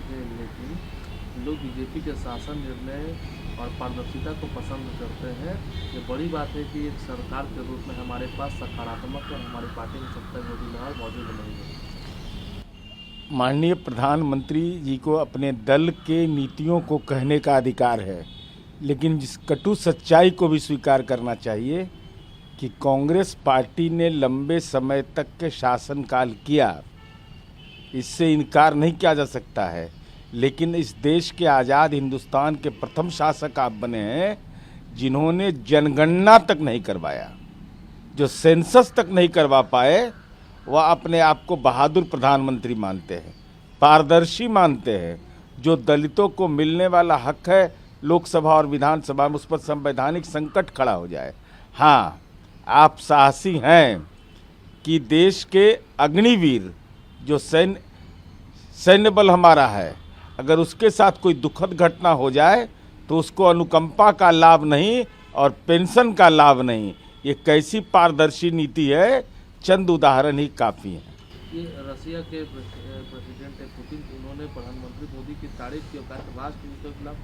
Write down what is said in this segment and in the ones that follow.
थे, लेकिन लोग बीजेपी के शासन निर्णय और पारदर्शिता को पसंद करते हैं। ये बड़ी बात है कि एक सरकार के रूप में हमारे पास सकारात्मक और हमारी पार्टी में सत्ता विरोधी लहर मौजूद नहीं है। माननीय प्रधानमंत्री जी को अपने दल के नीतियों को कहने का अधिकार है, लेकिन जिस कटु सच्चाई को भी स्वीकार करना चाहिए कि कांग्रेस पार्टी ने लंबे समय तक के शासनकाल किया, इससे इनकार नहीं किया जा सकता है। लेकिन इस देश के आज़ाद हिंदुस्तान के प्रथम शासक आप बने हैं, जिन्होंने जनगणना तक नहीं करवाया, जो सेंसस तक नहीं करवा पाए, वह अपने आप को बहादुर प्रधानमंत्री मानते हैं, पारदर्शी मानते हैं। जो दलितों को मिलने वाला हक है लोकसभा और विधानसभा में, उस पर संवैधानिक संकट खड़ा हो जाए। हाँ, आप साहसी हैं कि देश के अग्निवीर जो सैन्य बल हमारा है, अगर उसके साथ कोई दुखद घटना हो जाए तो उसको अनुकंपा का लाभ नहीं और पेंशन का लाभ नहीं। ये कैसी पारदर्शी नीति है, चंद उदाहरण ही काफ़ी हैं। ये रसिया के प्रेसिडेंट पुतिन, उन्होंने प्रधानमंत्री मोदी की तारीफ की और कहा कि राष्ट्रहित के खिलाफ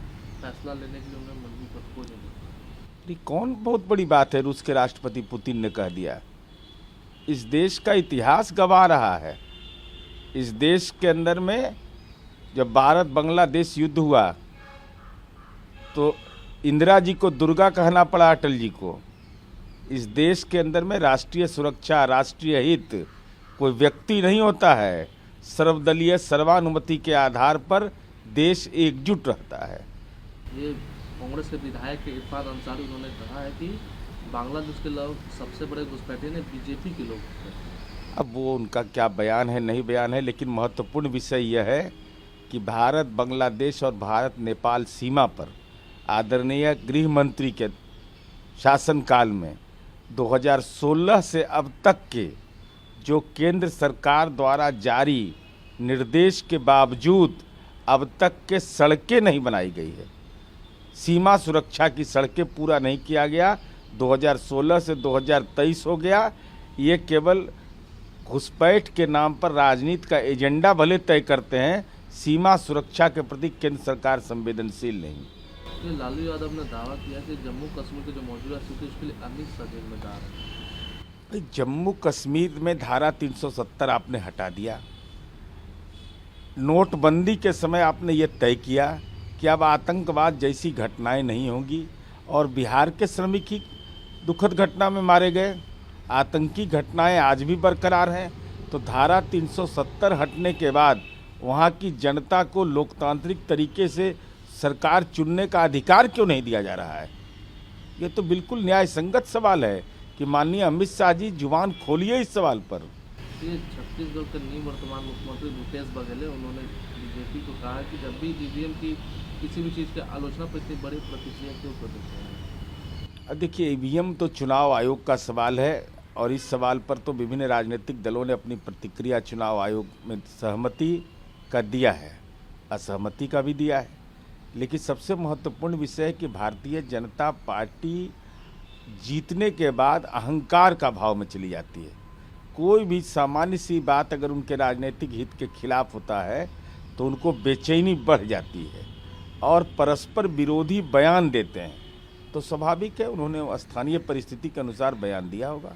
फैसला लेने के लिए उन्हें मजबूर पर खोज नहीं। कौन बहुत बड़ी बात है रूस के राष्ट्रपति पुतिन ने कह दिया। इस देश का इतिहास गवाह रहा है। इस देश के अंदर में जब भारत बांग्लादेश युद्ध हुआ तो इंदिरा जी को दुर्गा कहना पड़ा अटल जी को। इस देश के अंदर में राष्ट्रीय सुरक्षा, राष्ट्रीय हित कोई व्यक्ति नहीं होता है। सर्वदलीय सर्वानुमति के आधार पर देश एकजुट रहता है। ये कांग्रेस के विधायक इरफान अंसारी, उन्होंने कहा है कि बांग्लादेश के लोग सबसे बड़े घुसपैठे ने बीजेपी के लोग हैं। अब वो उनका क्या बयान है नहीं बयान है, लेकिन महत्वपूर्ण विषय यह है कि भारत बांग्लादेश और भारत नेपाल सीमा पर आदरणीय गृह मंत्री के शासनकाल में 2016 से अब तक के जो केंद्र सरकार द्वारा जारी निर्देश के बावजूद अब तक के सड़कें नहीं बनाई गई है। सीमा सुरक्षा की सड़कें पूरा नहीं किया गया। 2016 से 2023 हो गया। ये केवल घुसपैठ के नाम पर राजनीति का एजेंडा भले तय करते हैं, सीमा सुरक्षा के प्रति केंद्र सरकार संवेदनशील नहीं। लालू यादव ने दावा किया कि जम्मू कश्मीर की जो मौजूदा स्थिति उसके लिए अमित शाह जिम्मेदार है। जम्मू कश्मीर में धारा 370 आपने हटा दिया। नोटबंदी के समय आपने ये तय किया कि अब आतंकवाद जैसी घटनाएं नहीं होंगी, और बिहार के श्रमिक ही दुखद घटना में मारे गए। आतंकी घटनाएं आज भी बरकरार हैं। तो धारा 370 हटने के बाद वहाँ की जनता को लोकतांत्रिक तरीके से सरकार चुनने का अधिकार क्यों नहीं दिया जा रहा है? ये तो बिल्कुल न्याय संगत सवाल है कि माननीय अमित शाह जी जुबान खोलिए इस सवाल पर। ये छत्तीसगढ़ के निवर्तमान मुख्यमंत्री भूपेश बघेल, उन्होंने बीजेपी को कहा कि जब भी ईवीएम की किसी भी चीज़ की आलोचना पर इतनी बड़ी प्रतिक्रिया क्यों कर देते हैं? देखिए, ईवीएम तो चुनाव आयोग का सवाल है, और इस सवाल पर तो विभिन्न राजनीतिक दलों ने अपनी प्रतिक्रिया चुनाव आयोग में सहमति का दिया है, असहमति का भी दिया है। लेकिन सबसे महत्वपूर्ण विषय है कि भारतीय जनता पार्टी जीतने के बाद अहंकार का भाव में चली जाती है। कोई भी सामान्य सी बात अगर उनके राजनीतिक हित के खिलाफ होता है तो उनको बेचैनी बढ़ जाती है और परस्पर विरोधी बयान देते हैं। तो स्वाभाविक है उन्होंने स्थानीय परिस्थिति के अनुसार बयान दिया होगा।